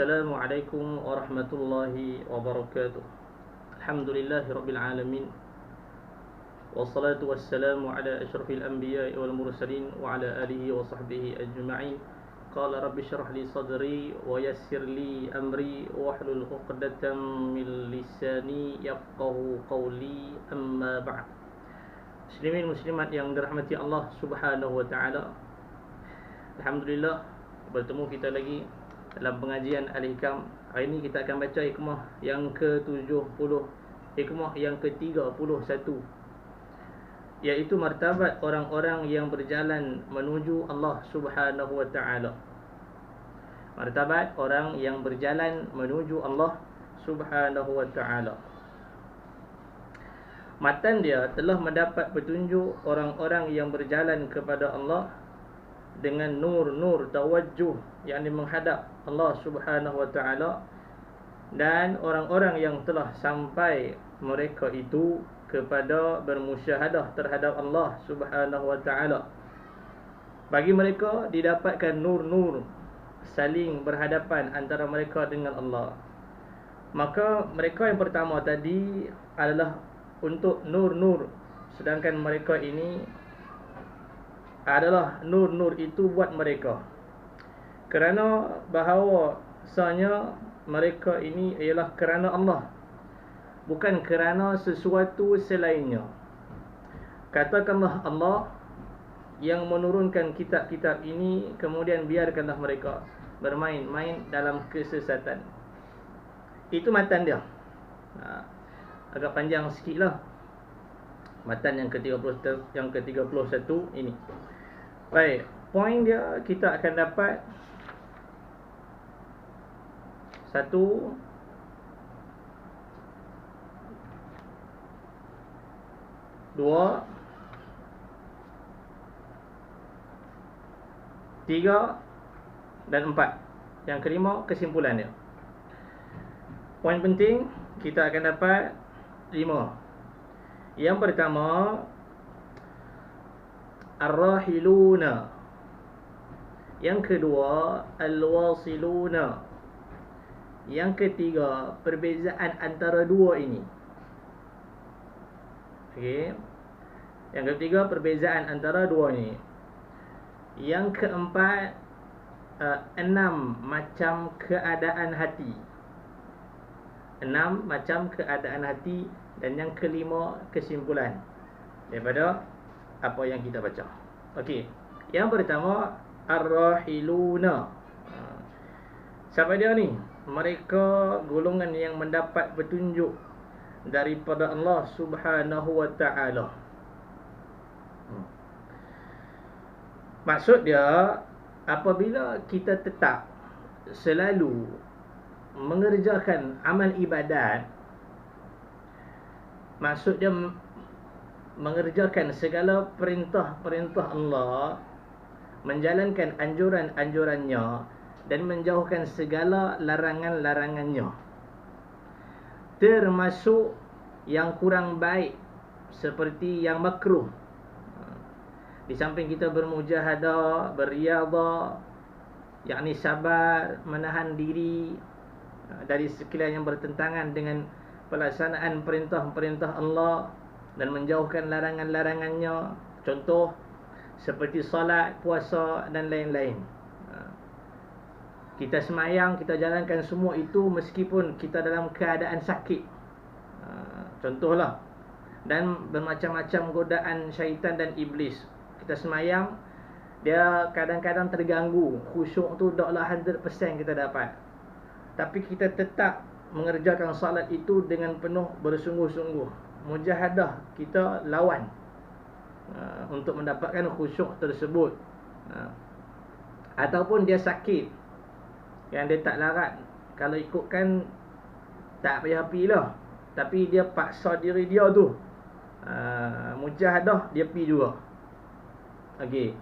Assalamualaikum warahmatullahi wabarakatuh. Alhamdulillahi rabbil alamin. Wassalatu wassalamu ala asyrafil anbiya'i wal mursalin wa ala alihi wa sahbihi ajma'in. Qala rabbi syrah li sadri wa yassir li amri wahlul 'uqdatam min lisani yafqahu qawli, amma ba'd. Muslimin muslimat yang dirahmati Allah Subhanahu wa taala. Alhamdulillah bertemu kita lagi dalam pengajian Al-Hikam. Hari ini kita akan baca hikmah yang ke-70, hikmah yang ke-31, iaitu martabat orang-orang yang berjalan menuju Allah Subhanahu wa taala. Martabat orang yang berjalan menuju Allah Subhanahu wa taala. Matan dia telah mendapat petunjuk orang-orang yang berjalan kepada Allah dengan nur-nur tawajjuh, yakni menghadap Allah Subhanahu wa taala, dan orang-orang yang telah sampai mereka itu kepada bermusyahadah terhadap Allah Subhanahu wa taala. Bagi mereka didapatkan nur-nur saling berhadapan antara mereka dengan Allah. Maka mereka yang pertama tadi adalah untuk nur-nur, sedangkan mereka ini adalah nur-nur itu buat mereka, kerana bahawasanya mereka ini ialah kerana Allah, bukan kerana sesuatu selainnya. Katakanlah Allah yang menurunkan kitab-kitab ini, kemudian biarkanlah mereka bermain-main dalam kesesatan. Itu matan dia. Agak panjang sikit lah matan yang ke-31 ini. Baik, poin dia kita akan dapat 1, 2, 3 dan 4. Yang kelima, kesimpulan dia. Poin penting kita akan dapat 5. Yang pertama, ar-rahiluna. Yang kedua, al-wasiluna. Yang ketiga, perbezaan antara dua ini. Okey. Yang ketiga, perbezaan antara dua ini. Yang keempat, 6 macam keadaan hati. 6 macam keadaan hati. Dan yang kelima, kesimpulan daripada apa yang kita baca. Okey. Yang pertama, ar-rahiluna. Siapa dia ni? Mereka golongan yang mendapat petunjuk daripada Allah Subhanahu wa taala. Maksud dia, apabila kita tetap selalu mengerjakan amal ibadat, maksud dia mengerjakan segala perintah-perintah Allah, menjalankan anjuran-anjurannya, dan menjauhkan segala larangan-larangannya, termasuk yang kurang baik seperti yang makruh. Di samping kita bermujahadah, berriyadhah, yakni sabar, menahan diri dari sekalian yang bertentangan dengan pelaksanaan perintah-perintah Allah dan menjauhkan larangan-larangannya, contoh seperti solat, puasa dan lain-lain. Kita semayang, kita jalankan semua itu meskipun kita dalam keadaan sakit, contohlah. Dan bermacam-macam godaan syaitan dan iblis. Kita semayang, dia kadang-kadang terganggu, khusyuk tu taklah 100% kita dapat, tapi kita tetap mengerjakan salat itu dengan penuh bersungguh-sungguh. Mujahadah kita lawan untuk mendapatkan khusyuk tersebut. Ataupun dia sakit, yang dia tak larat, kalau ikutkan tak payah pergi lah, tapi dia paksa diri dia tu, mujahadah dia pergi juga. Okey.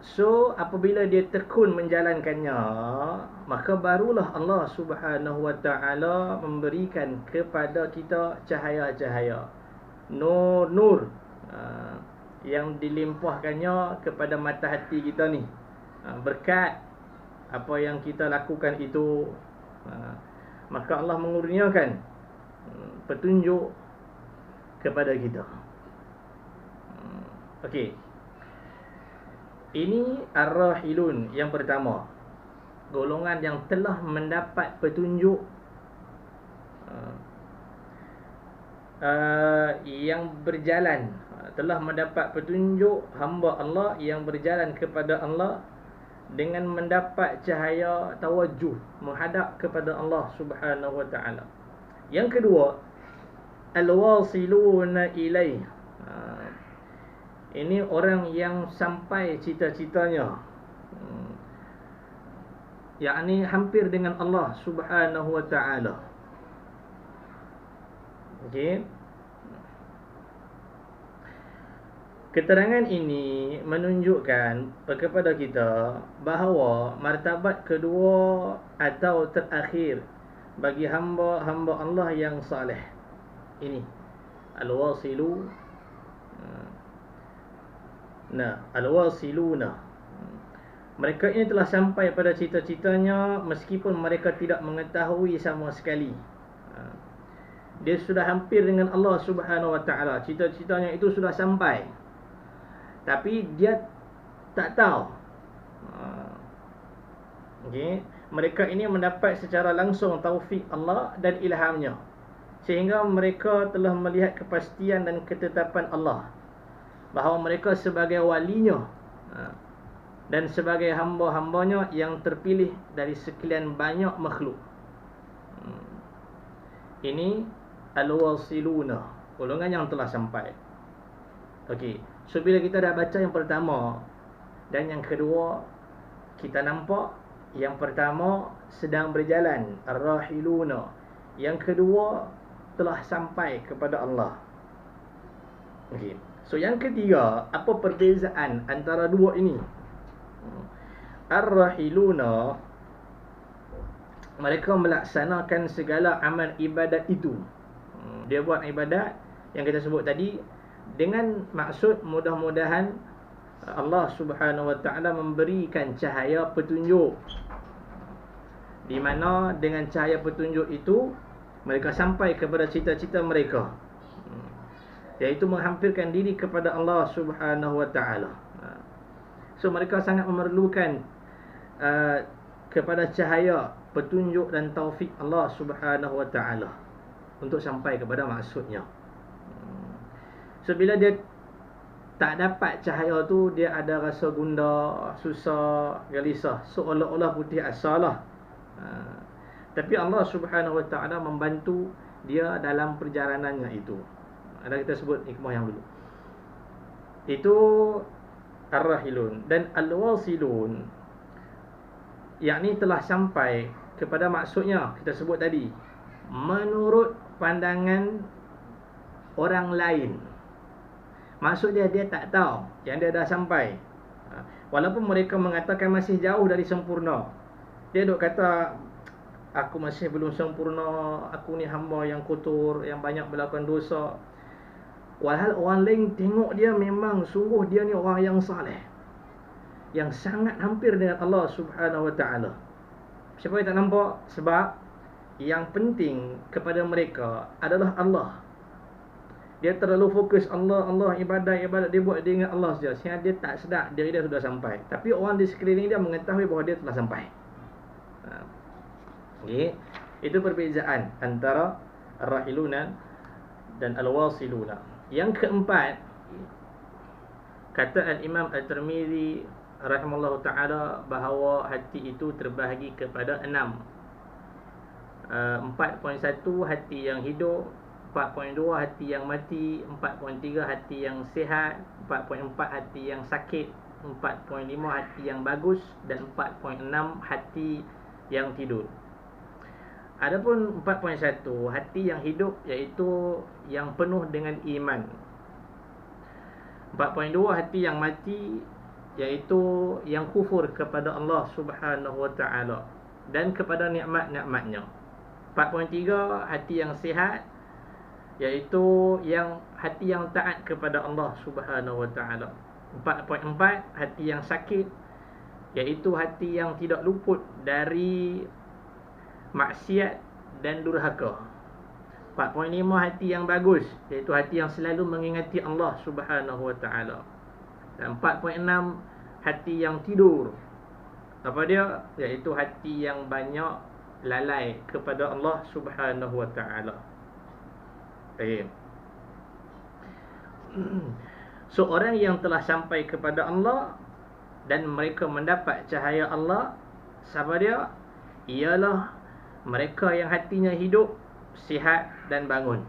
So, apabila dia tekun menjalankannya, maka barulah Allah Subhanahu wa taala memberikan kepada kita cahaya-cahaya, nur-nur yang dilimpahkannya kepada mata hati kita ni, berkat apa yang kita lakukan itu, maka Allah mengurniakan petunjuk kepada kita. Okey. Ini ar-rahilun yang pertama, golongan yang telah mendapat petunjuk, yang berjalan, telah mendapat petunjuk hamba Allah yang berjalan kepada Allah dengan mendapat cahaya tawajuh menghadap kepada Allah Subhanahu wa taala. Yang kedua, al-wasiluna ilaih. Ini orang yang sampai cita-citanya, yakni hampir dengan Allah Subhanahu wa taala. Okey. Keterangan ini menunjukkan kepada kita bahawa martabat kedua atau terakhir bagi hamba-hamba Allah yang saleh ini, al-wasilu, al-wasiluna, mereka ini telah sampai pada cita-citanya meskipun mereka tidak mengetahui sama sekali. Dia sudah hampir dengan Allah Subhanahu wa taala, cita-citanya itu sudah sampai, tapi dia tak tahu. Okey, mereka ini mendapat secara langsung taufik Allah dan ilhamnya, sehingga mereka telah melihat kepastian dan ketetapan Allah bahawa mereka sebagai walinya dan sebagai hamba-hambanya yang terpilih dari sekian banyak makhluk. Ini al-wasiluna, golongan yang telah sampai. Okey, so bila kita dah baca yang pertama dan yang kedua, kita nampak yang pertama sedang berjalan, ar-rahiluna. Yang kedua telah sampai kepada Allah. Okey, so yang ketiga, apa perbezaan antara dua ini? Ar-rahiluna, mereka melaksanakan segala amal ibadat itu. Dia buat ibadat yang kita sebut tadi dengan maksud mudah-mudahan Allah Subhanahu wa taala memberikan cahaya petunjuk, di mana dengan cahaya petunjuk itu mereka sampai kepada cita-cita mereka, iaitu menghampirkan diri kepada Allah Subhanahu wa taala. So mereka sangat memerlukan kepada cahaya petunjuk dan taufik Allah Subhanahu wa taala untuk sampai kepada maksudnya. So bila dia tak dapat cahaya tu, dia ada rasa gundah, susah, gelisah, seolah-olah putih asalah. Tapi Allah Subhanahu wa taala membantu dia dalam perjalanannya itu. Ada kita sebut hikmah yang dulu. Itu ar-rahilun. Dan al-wasilun, yakni telah sampai kepada maksudnya, kita sebut tadi, menurut pandangan orang lain. Maksud dia tak tahu yang dia dah sampai, walaupun mereka mengatakan masih jauh dari sempurna. Dia duk kata, aku masih belum sempurna, aku ni hamba yang kotor, yang banyak melakukan dosa. Walhal orang lain tengok dia memang sungguh dia ni orang yang saleh, yang sangat hampir dengan Allah Subhanahu wa taala. Siapa yang tak nampak? Sebab yang penting kepada mereka adalah Allah. Dia terlalu fokus Allah, ibadat dia buat, dia ingat Allah saja, sehingga dia tak sedar diri dia sudah sampai. Tapi orang di sekeliling dia mengetahui bahawa dia telah sampai. Okay. Itu perbezaan antara ar-rahiluna dan al-wasiluna. Yang keempat, kata al-Imam At-Tirmizi rahimahullah ta'ala bahawa hati itu terbahagi kepada 6. 4.1 hati yang hidup, 4.2 hati yang mati, 4.3 hati yang sihat, 4.4 hati yang sakit, 4.5 hati yang bagus, dan 4.6 hati yang tidur. Adapun 4.1 hati yang hidup, iaitu yang penuh dengan iman. 4.2 hati yang mati, iaitu yang kufur kepada Allah Subhanahu wa taala dan kepada nikmat-nikmatnya. 4.3 hati yang sihat, iaitu yang hati yang taat kepada Allah Subhanahu wa taala. 4.4 hati yang sakit, iaitu hati yang tidak luput dari maksiat dan durhaka. 4.5 hati yang bagus, iaitu hati yang selalu mengingati Allah Subhanahu wa taala. Dan 4.6 hati yang tidur. Apa dia? Iaitu hati yang banyak lalai kepada Allah Subhanahu wa taala. Baik. So orang yang telah sampai kepada Allah dan mereka mendapat cahaya Allah, siapa dia? Ialah mereka yang hatinya hidup, sihat dan bangun.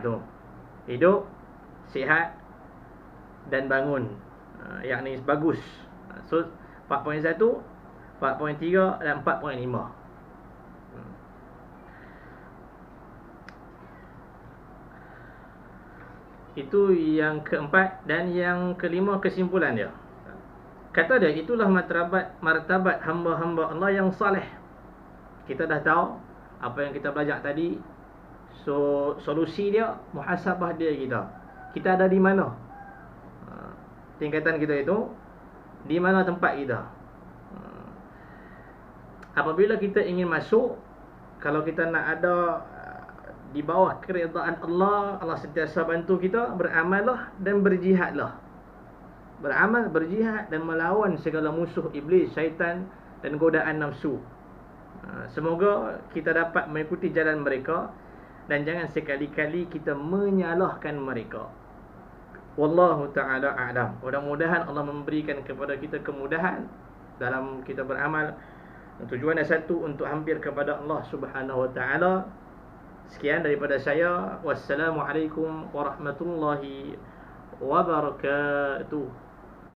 Tu. Hidup, sihat dan bangun. Yang ni bagus. So 4.1, 4.3 dan 4.5. Itu yang keempat. Dan yang kelima kesimpulan dia. Kata dia, itulah martabat hamba-hamba Allah yang saleh. Kita dah tahu apa yang kita belajar tadi. So solusi dia, muhasabah dia kita. Kita ada di mana? Tingkatan kita itu di mana tempat kita. Apabila kita ingin masuk, kalau kita nak ada di bawah keridaan Allah, Allah sentiasa bantu kita, beramallah dan berjihadlah. Beramal, berjihad dan melawan segala musuh iblis, syaitan dan godaan nafsu. Semoga kita dapat mengikuti jalan mereka dan jangan sekali-kali kita menyalahkan mereka. Wallahu ta'ala a'lam. Mudah-mudahan Allah memberikan kepada kita kemudahan dalam kita beramal. Tujuan yang satu, untuk hampir kepada Allah Subhanahu wa ta'ala. Sekian daripada saya. Wassalamualaikum warahmatullahi wabarakatuh.